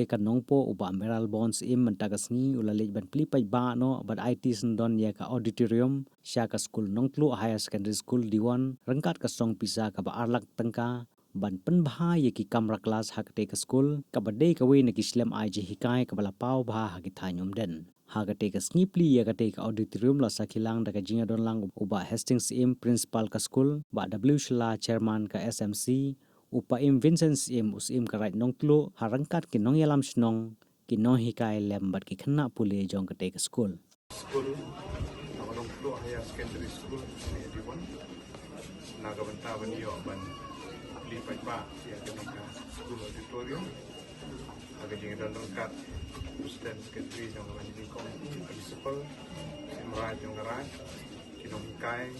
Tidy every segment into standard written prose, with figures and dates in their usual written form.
ye ka nongpo uba Mayral bonds mentagas ngi ulalej ban pli paidbah no bad IT sendon ye ka Auditorium sya ka skul Nongtluh Higher Secondary School Diwan rengkat ka song pisa ka ba arlak tengka ban penbha ye ki kamra kelas hakte ka skul ka badai ka we ne ki Syiem ai je hikai ka bala pau bha ha ki thanyum den hagate ka skipli ya kate ka auditorium la sakilang daga jinga don lang uba Hastings Syiem principal ka school ba W Shla chairman ka SMC upa Vincent Syiem usim ka right Nongtluh harangkat ki nong yalam snong ki nong hikai lembat ki khna pule jong kate ka school Nongtluh Higher Secondary School Diwan naga banta baniyo ban Plie paidbah ya ka school auditorium aga jinga don rangkat Student Secretary yang menjadi komisi principal, Syiem yang ngerai, kinong kai,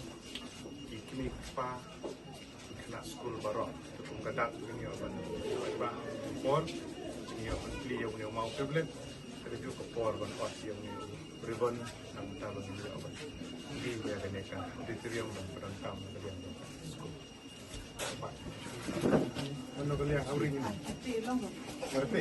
kini pa, kena skul baru, tukung kadak begini orang paidbah por, ini orang Plie yang punya mau privilege, tapi juga por ban pas yang ribbon yang tahu begini orang di dia keneka auditorium dan perangkam kalian skul. Mana kalian hari ini? Berapa?